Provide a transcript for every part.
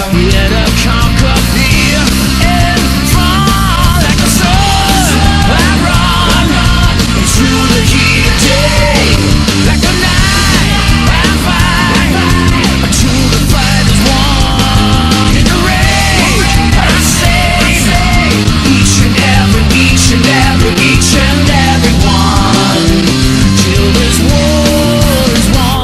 Let her conquer fear and fall like a sword. I run into the heat of day, like a knife I fight until the fight is won. In the rage I save each and every one till this war is won.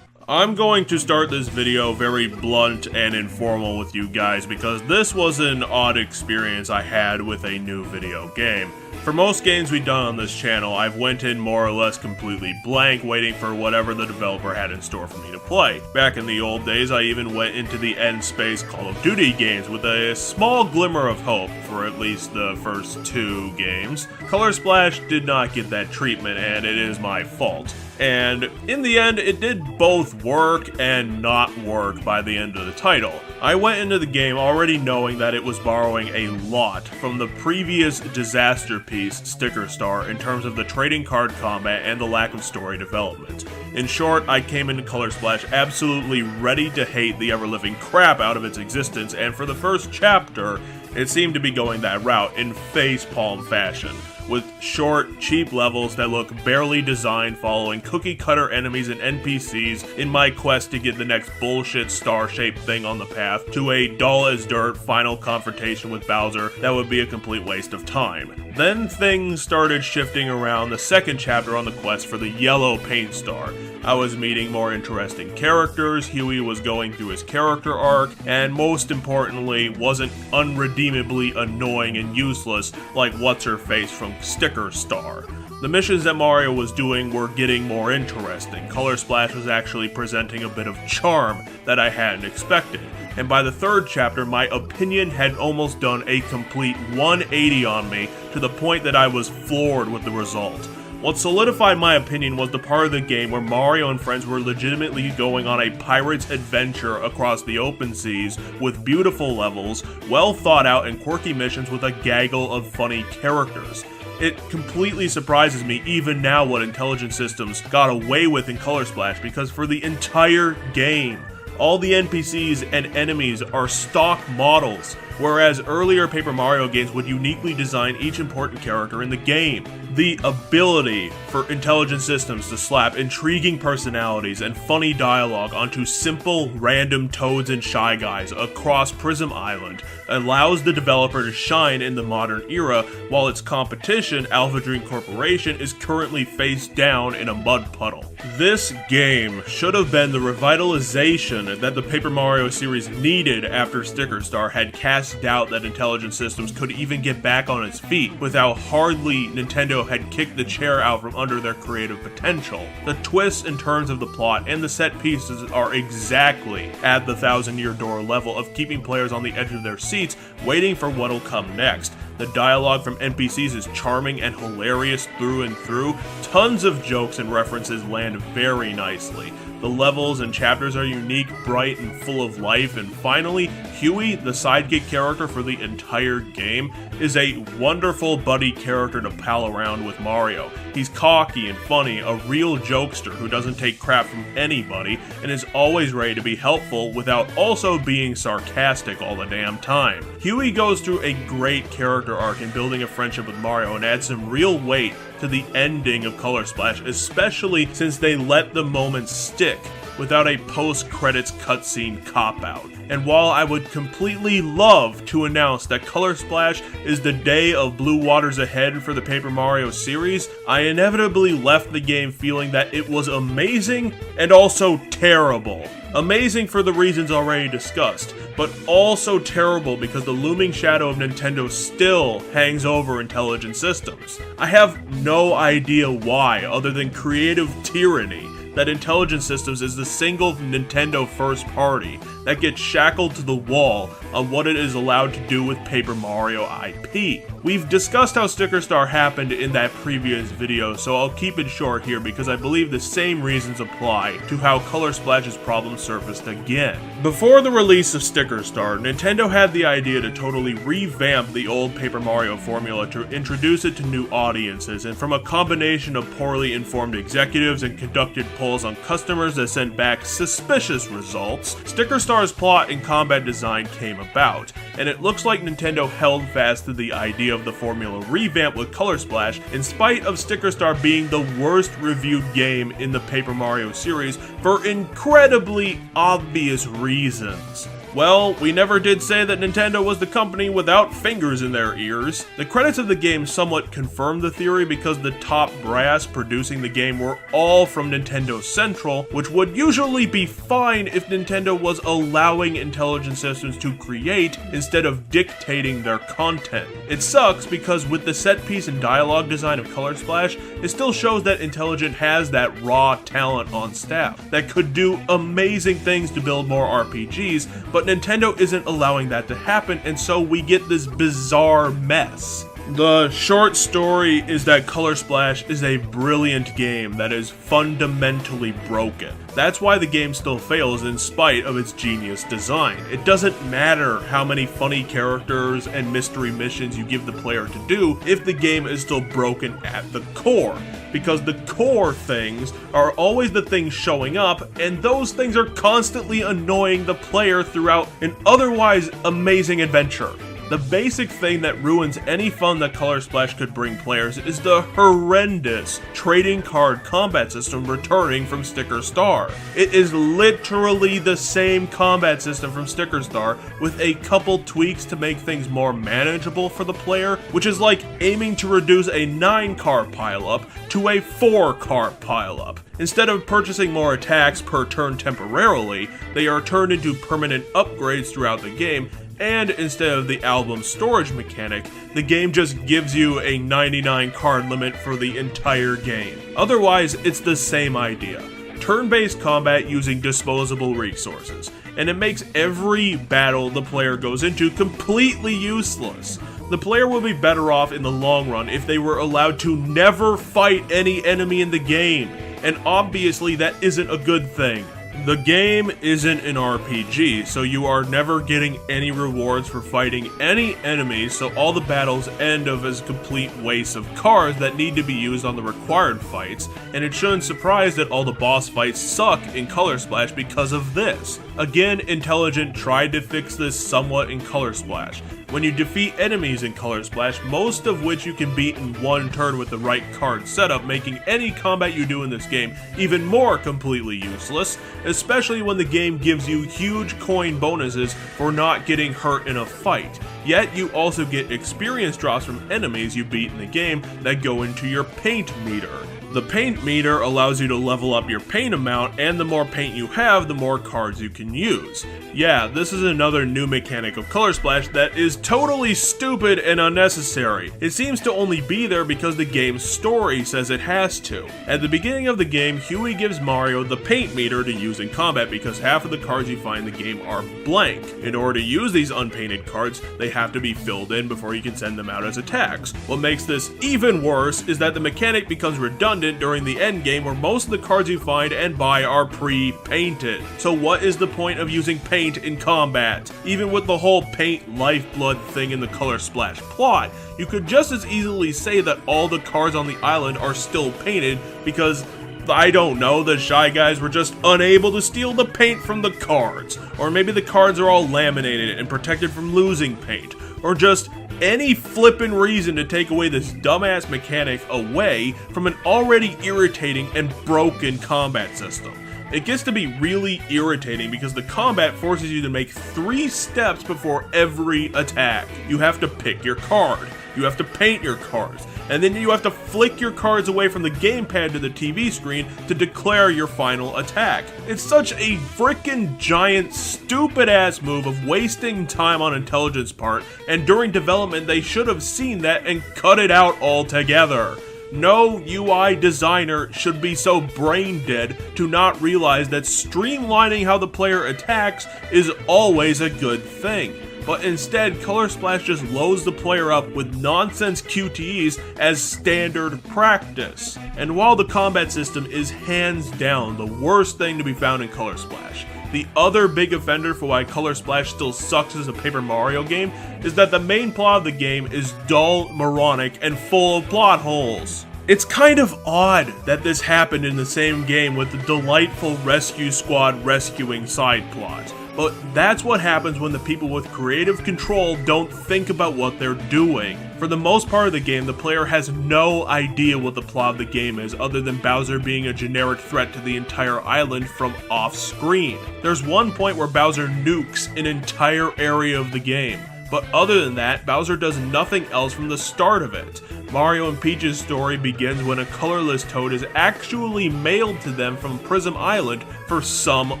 I'm going to start this video very blunt and informal with you guys because this was an odd experience I had with a new video game. For most games we've done on this channel, I've went in more or less completely blank, waiting for whatever the developer had in store for me to play. Back in the old days, I even went into the end space Call of Duty games with a small glimmer of hope for at least the first 2 games. Color Splash did not get that treatment, and it is my fault. And in the end, it did both work and not work by the end of the title. I went into the game already knowing that it was borrowing a lot from the previous disaster piece, Sticker Star, in terms of the trading card combat and the lack of story development. In short, I came into Color Splash absolutely ready to hate the ever-living crap out of its existence, and for the first chapter, it seemed to be going that route in facepalm fashion, with short, cheap levels that look barely designed following cookie-cutter enemies and NPCs in my quest to get the next bullshit star-shaped thing on the path to a dull-as-dirt final confrontation with Bowser that would be a complete waste of time. Then things started shifting around the second chapter on the quest for the yellow paint star. I was meeting more interesting characters, Huey was going through his character arc, and most importantly, wasn't unredeemably annoying and useless like What's-Her-Face from Sticker Star. The missions that Mario was doing were getting more interesting. Color Splash was actually presenting a bit of charm that I hadn't expected. And by the third chapter, my opinion had almost done a complete 180 on me to the point that I was floored with the result. What solidified my opinion was the part of the game where Mario and friends were legitimately going on a pirate's adventure across the open seas with beautiful levels, well thought out and quirky missions with a gaggle of funny characters. It completely surprises me even now what Intelligent Systems got away with in Color Splash, because for the entire game, all the NPCs and enemies are stock models, whereas earlier Paper Mario games would uniquely design each important character in the game. The ability for Intelligent Systems to slap intriguing personalities and funny dialogue onto simple, random Toads and Shy Guys across Prism Island allows the developer to shine in the modern era, while its competition, Alpha Dream Corporation, is currently face down in a mud puddle. This game should have been the revitalization that the Paper Mario series needed after Sticker Star had cast doubt that Intelligent Systems could even get back on its feet with how hardly Nintendo had kicked the chair out from under their creative potential. The twists and turns of the plot and the set pieces are exactly at the Thousand-Year Door level of keeping players on the edge of their seats, waiting for what'll come next. The dialogue from NPCs is charming and hilarious through and through. Tons of jokes and references land very nicely. The levels and chapters are unique, bright, and full of life. And finally, Huey, the sidekick character for the entire game, is a wonderful buddy character to pal around with Mario. He's cocky and funny, a real jokester who doesn't take crap from anybody, and is always ready to be helpful without also being sarcastic all the damn time. Huey goes through a great character arc in building a friendship with Mario and adds some real weight to the ending of Color Splash, especially since they let the moments stick without a post-credits cutscene cop-out. And while I would completely love to announce that Color Splash is the day of blue waters ahead for the Paper Mario series, I inevitably left the game feeling that it was amazing and also terrible. Amazing for the reasons already discussed, but also terrible because the looming shadow of Nintendo still hangs over Intelligent Systems. I have no idea why, other than creative tyranny. that Intelligent Systems is the single Nintendo first party that gets shackled to the wall on what it is allowed to do with Paper Mario IP. We've discussed how Sticker Star happened in that previous video, so I'll keep it short here because I believe the same reasons apply to how Color Splash's problem surfaced again. Before the release of Sticker Star, Nintendo had the idea to totally revamp the old Paper Mario formula to introduce it to new audiences, and from a combination of poorly informed executives and conducted polls on customers that sent back suspicious results, Sticker Star's plot and combat design came about, and it looks like Nintendo held fast to the idea of the formula revamp with Color Splash in spite of Sticker Star being the worst reviewed game in the Paper Mario series for incredibly obvious reasons. Well, we never did say that Nintendo was the company without fingers in their ears. The credits of the game somewhat confirmed the theory because the top brass producing the game were all from Nintendo Central, which would usually be fine if Nintendo was allowing Intelligent Systems to create instead of dictating their content. It sucks because with the set piece and dialogue design of Color Splash, it still shows that Intelligent has that raw talent on staff that could do amazing things to build more RPGs, but Nintendo isn't allowing that to happen, and so we get this bizarre mess. The short story is that Color Splash is a brilliant game that is fundamentally broken. That's why the game still fails in spite of its genius design. It doesn't matter how many funny characters and mystery missions you give the player to do if the game is still broken at the core, because the core things are always the things showing up, and those things are constantly annoying the player throughout an otherwise amazing adventure. The basic thing that ruins any fun that Color Splash could bring players is the horrendous trading card combat system returning from Sticker Star. It is literally the same combat system from Sticker Star with a couple tweaks to make things more manageable for the player, which is like aiming to reduce a 9-card pileup to a 4-card pileup. Instead of purchasing more attacks per turn temporarily, they are turned into permanent upgrades throughout the game, and instead of the album storage mechanic, the game just gives you a 99 card limit for the entire game. Otherwise, it's the same idea. Turn-based combat using disposable resources, and it makes every battle the player goes into completely useless. The player will be better off in the long run if they were allowed to never fight any enemy in the game, and obviously that isn't a good thing. The game isn't an RPG, so you are never getting any rewards for fighting any enemies, so all the battles end up as complete wastes of cards that need to be used on the required fights, and it shouldn't surprise that all the boss fights suck in Color Splash because of this. Again, Intelligent tried to fix this somewhat in Color Splash. When you defeat enemies in Color Splash, most of which you can beat in one turn with the right card setup, making any combat you do in this game even more completely useless, especially when the game gives you huge coin bonuses for not getting hurt in a fight. Yet you also get experience drops from enemies you beat in the game that go into your paint meter. The paint meter allows you to level up your paint amount, and the more paint you have, the more cards you can use. Yeah, this is another new mechanic of Color Splash that is totally stupid and unnecessary. It seems to only be there because the game's story says it has to. At the beginning of the game, Huey gives Mario the paint meter to use in combat because half of the cards you find in the game are blank. In order to use these unpainted cards, they have to be filled in before you can send them out as attacks. What makes this even worse is that the mechanic becomes redundant during the end game where most of the cards you find and buy are pre-painted. So what is the point of using paint in combat? Even with the whole paint lifeblood thing in the Color Splash plot, you could just as easily say that all the cards on the island are still painted because, I don't know, the Shy Guys were just unable to steal the paint from the cards. Or maybe the cards are all laminated and protected from losing paint. Or just any flippin' reason to take away this dumbass mechanic away from an already irritating and broken combat system. It gets to be really irritating because the combat forces you to make 3 steps before every attack. You have to pick your card, you have to paint your cards, and then you have to flick your cards away from the gamepad to the TV screen to declare your final attack. It's such a frickin' giant, stupid-ass move of wasting time on Intelligent's part, and during development they should have seen that and cut it out altogether. No UI designer should be so brain dead to not realize that streamlining how the player attacks is always a good thing. But instead, Color Splash just loads the player up with nonsense QTEs as standard practice. And while the combat system is hands down the worst thing to be found in Color Splash, the other big offender for why Color Splash still sucks as a Paper Mario game is that the main plot of the game is dull, moronic, and full of plot holes. It's kind of odd that this happened in the same game with the delightful Rescue Squad rescuing side plot. But that's what happens when the people with creative control don't think about what they're doing. For the most part of the game, the player has no idea what the plot of the game is other than Bowser being a generic threat to the entire island from off-screen. There's one point where Bowser nukes an entire area of the game. But other than that, Bowser does nothing else from the start of it. Mario and Peach's story begins when a colorless Toad is actually mailed to them from Prism Island for some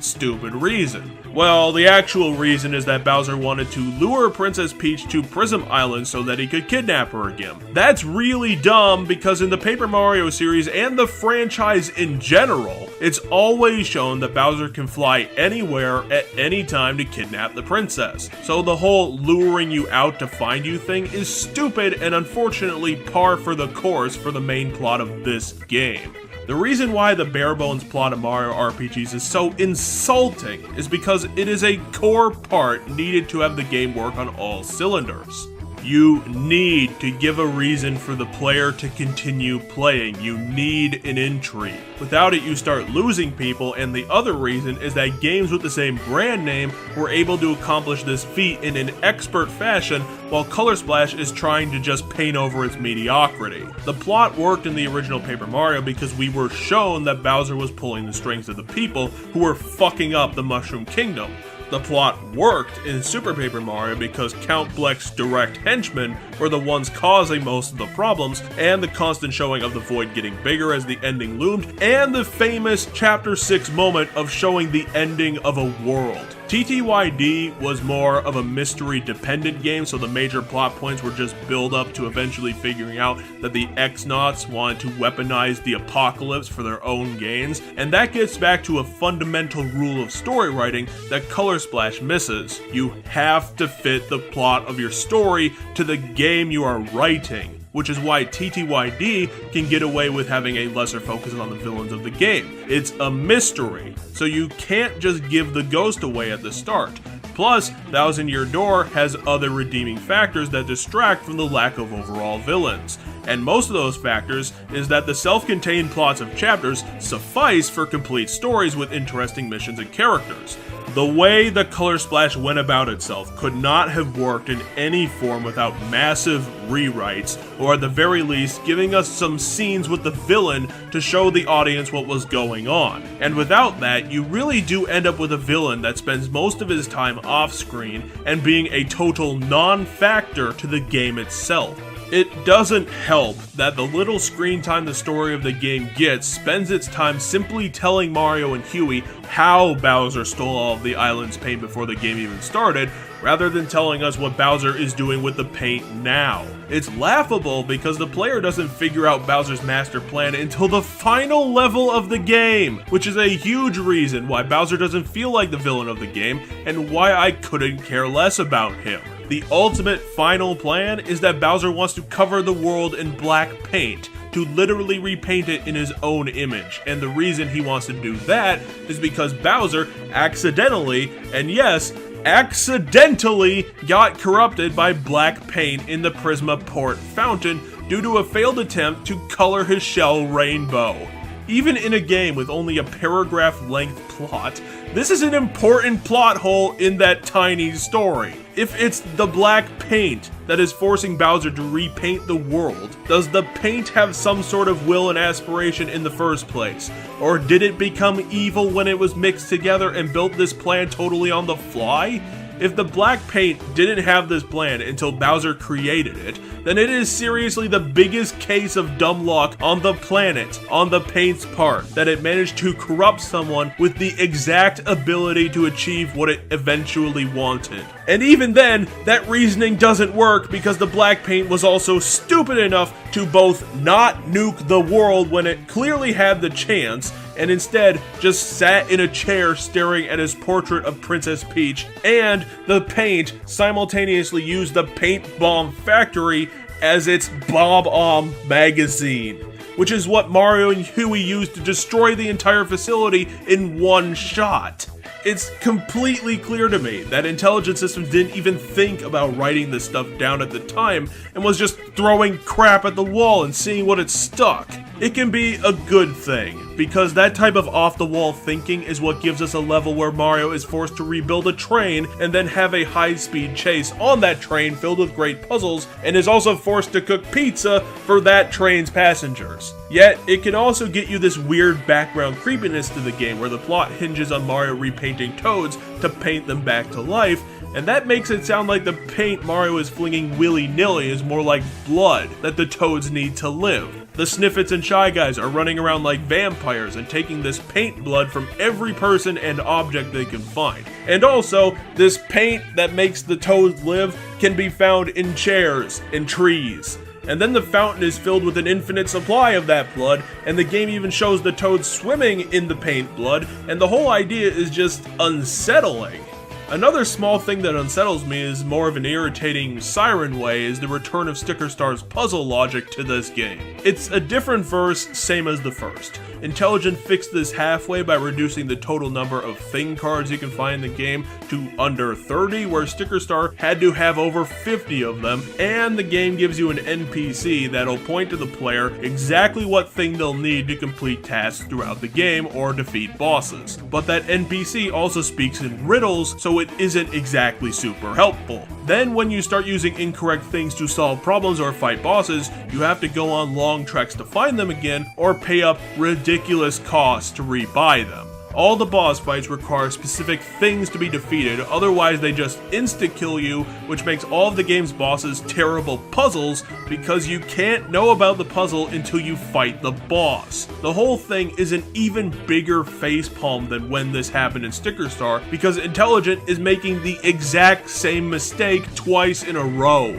stupid reason. Well, the actual reason is that Bowser wanted to lure Princess Peach to Prism Island so that he could kidnap her again. That's really dumb because in the Paper Mario series and the franchise in general, it's always shown that Bowser can fly anywhere at any time to kidnap the princess. So the whole luring you out to find you thing is stupid and unfortunately par for the course for the main plot of this game. The reason why the bare bones plot of Mario RPGs is so insulting is because it is a core part needed to have the game work on all cylinders. You need to give a reason for the player to continue playing. You need an intrigue. Without it, you start losing people, and the other reason is that games with the same brand name were able to accomplish this feat in an expert fashion, while Color Splash is trying to just paint over its mediocrity. The plot worked in the original Paper Mario because we were shown that Bowser was pulling the strings of the people who were fucking up the Mushroom Kingdom. The plot worked in Super Paper Mario because Count Bleck's direct henchmen were the ones causing most of the problems, and the constant showing of the void getting bigger as the ending loomed, and the famous Chapter 6 moment of showing the ending of a world. TTYD was more of a mystery-dependent game, so the major plot points were just build up to eventually figuring out that the X-Nauts wanted to weaponize the apocalypse for their own gains, and that gets back to a fundamental rule of story writing that Color Splash misses. You have to fit the plot of your story to the game you are writing, which is why TTYD can get away with having a lesser focus on the villains of the game. It's a mystery, so you can't just give the ghost away at the start. Plus, Thousand Year Door has other redeeming factors that distract from the lack of overall villains. And most of those factors is that the self-contained plots of chapters suffice for complete stories with interesting missions and characters. The way the Color Splash went about itself could not have worked in any form without massive rewrites, or at the very least giving us some scenes with the villain to show the audience what was going on. And without that, you really do end up with a villain that spends most of his time off-screen and being a total non-factor to the game itself. It doesn't help that the little screen time the story of the game gets spends its time simply telling Mario and Huey how Bowser stole all of the island's paint before the game even started, rather than telling us what Bowser is doing with the paint now. It's laughable because the player doesn't figure out Bowser's master plan until the final level of the game, which is a huge reason why Bowser doesn't feel like the villain of the game and why I couldn't care less about him. The ultimate final plan is that Bowser wants to cover the world in black paint, to literally repaint it in his own image, and the reason he wants to do that is because Bowser accidentally, and yes, accidentally got corrupted by black paint in the Prisma Port fountain due to a failed attempt to color his shell rainbow. Even in a game with only a paragraph-length plot, this is an important plot hole in that tiny story. If it's the black paint that is forcing Bowser to repaint the world, does the paint have some sort of will and aspiration in the first place? Or did it become evil when it was mixed together and built this plan totally on the fly? If the black paint didn't have this plan until Bowser created it, then it is seriously the biggest case of dumb luck on the planet, on the paint's part, that it managed to corrupt someone with the exact ability to achieve what it eventually wanted. And even then, that reasoning doesn't work because the black paint was also stupid enough to both not nuke the world when it clearly had the chance, and instead just sat in a chair staring at his portrait of Princess Peach, and the paint simultaneously used the Paint Bomb Factory as its Bob-omb magazine, which is what Mario and Huey used to destroy the entire facility in one shot. It's completely clear to me that Intelligent Systems didn't even think about writing this stuff down at the time and was just throwing crap at the wall and seeing what it stuck. It can be a good thing, because that type of off-the-wall thinking is what gives us a level where Mario is forced to rebuild a train and then have a high-speed chase on that train filled with great puzzles, and is also forced to cook pizza for that train's passengers. Yet, it can also get you this weird background creepiness to the game where the plot hinges on Mario repainting Toads to paint them back to life, and that makes it sound like the paint Mario is flinging willy-nilly is more like blood that the Toads need to live. The Sniffets and Shy Guys are running around like vampires and taking this paint blood from every person and object they can find. And also, this paint that makes the Toads live can be found in chairs and trees. And then the fountain is filled with an infinite supply of that blood, and the game even shows the Toads swimming in the paint blood, and the whole idea is just unsettling. Another small thing that unsettles me is more of an irritating siren way is the return of Sticker Star's puzzle logic to this game. It's a different verse, same as the first. Intelligent fixed this halfway by reducing the total number of thing cards you can find in the game to under 30, where Sticker Star had to have over 50 of them, and the game gives you an NPC that'll point to the player exactly what thing they'll need to complete tasks throughout the game or defeat bosses. But that NPC also speaks in riddles, so it isn't exactly super helpful. Then when you start using incorrect things to solve problems or fight bosses, you have to go on long treks to find them again, or pay up ridiculous costs to rebuy them. All the boss fights require specific things to be defeated, otherwise they just insta-kill you, which makes all of the game's bosses terrible puzzles because you can't know about the puzzle until you fight the boss. The whole thing is an even bigger facepalm than when this happened in Sticker Star, because Intelligent is making the exact same mistake twice in a row.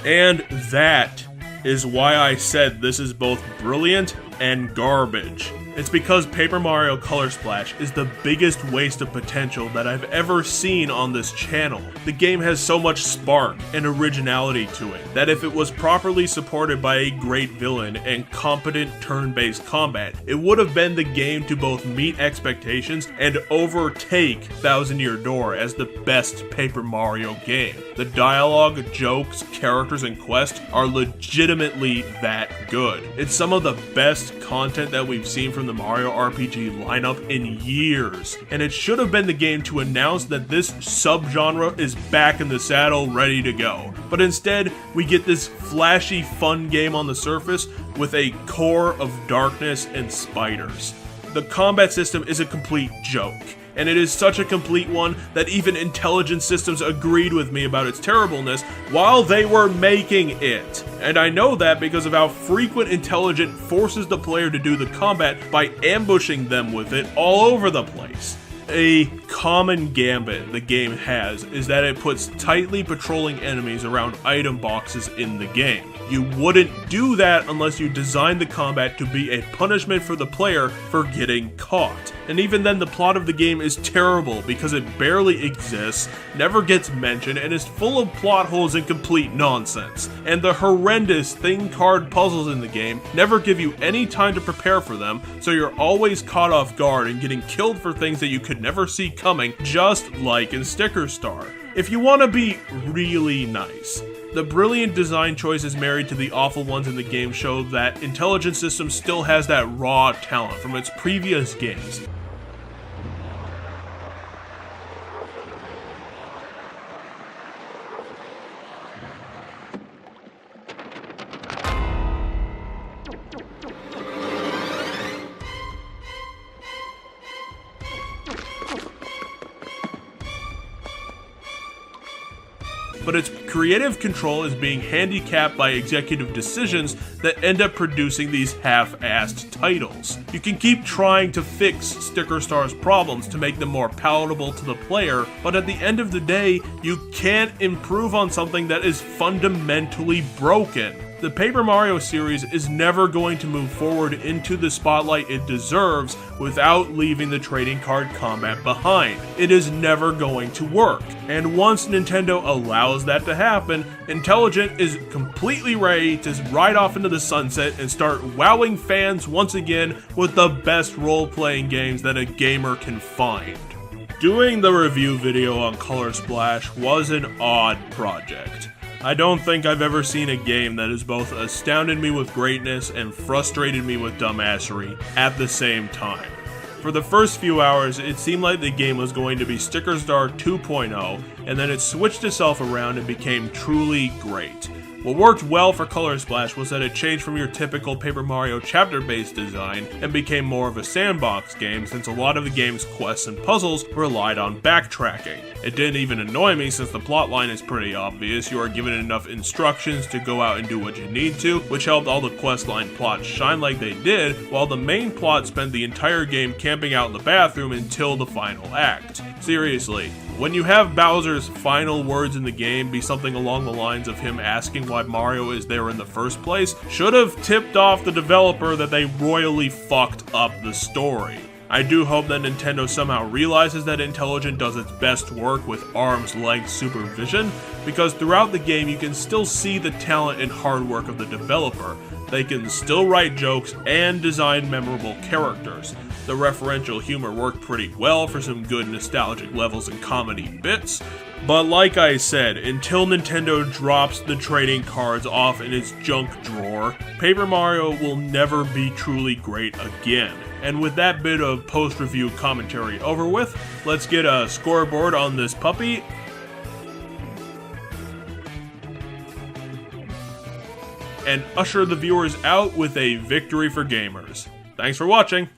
And that is why I said this is both brilliant and garbage. It's because Paper Mario Color Splash is the biggest waste of potential that I've ever seen on this channel. The game has so much spark and originality to it that if it was properly supported by a great villain and competent turn-based combat, it would have been the game to both meet expectations and overtake Thousand Year Door as the best Paper Mario game. The dialogue, jokes, characters, and quests are legitimately that good. It's some of the best content that we've seen from the Mario RPG lineup in years, and it should have been the game to announce that this subgenre is back in the saddle, ready to go. But instead, we get this flashy, fun game on the surface with a core of darkness and spiders. The combat system is a complete joke, and it is such a complete one that even Intelligent Systems agreed with me about its terribleness while they were making it. And I know that because of how frequent Intelligent forces the player to do the combat by ambushing them with it all over the place. A common gambit the game has is that it puts tightly patrolling enemies around item boxes in the game. You wouldn't do that unless you designed the combat to be a punishment for the player for getting caught. And even then, the plot of the game is terrible because it barely exists, never gets mentioned, and is full of plot holes and complete nonsense. And the horrendous thing card puzzles in the game never give you any time to prepare for them, so you're always caught off guard and getting killed for things that you could never see coming, just like in Sticker Star. If you want to be really nice, the brilliant design choices married to the awful ones in the game show that Intelligent Systems still has that raw talent from its previous games. but its creative control is being handicapped by executive decisions that end up producing these half-assed titles. You can keep trying to fix Sticker Star's problems to make them more palatable to the player, but at the end of the day, you can't improve on something that is fundamentally broken. The Paper Mario series is never going to move forward into the spotlight it deserves without leaving the trading card combat behind. It is never going to work. And once Nintendo allows that to happen, Intelligent is completely ready to ride off into the sunset and start wowing fans once again with the best role-playing games that a gamer can find. Doing the review video on Color Splash was an odd project. I don't think I've ever seen a game that has both astounded me with greatness and frustrated me with dumbassery at the same time. For the first few hours, it seemed like the game was going to be Sticker Star 2.0, and then it switched itself around and became truly great. What worked well for Color Splash was that it changed from your typical Paper Mario chapter-based design and became more of a sandbox game, since a lot of the game's quests and puzzles relied on backtracking. It didn't even annoy me since the plotline is pretty obvious. You are given enough instructions to go out and do what you need to, which helped all the questline plots shine like they did, while the main plot spent the entire game camping out in the bathroom until the final act. Seriously, when you have Bowser's final words in the game be something along the lines of him asking why Mario is there in the first place, should have tipped off the developer that they royally fucked up the story. I do hope that Nintendo somehow realizes that Intelligent does its best work with arm's length supervision, because throughout the game you can still see the talent and hard work of the developer. They can still write jokes and design memorable characters. The referential humor worked pretty well for some good nostalgic levels and comedy bits, but like I said, until Nintendo drops the trading cards off in its junk drawer, Paper Mario will never be truly great again. And with that bit of post-review commentary over with, let's get a scoreboard on this puppy and usher the viewers out with a victory for gamers. Thanks for watching!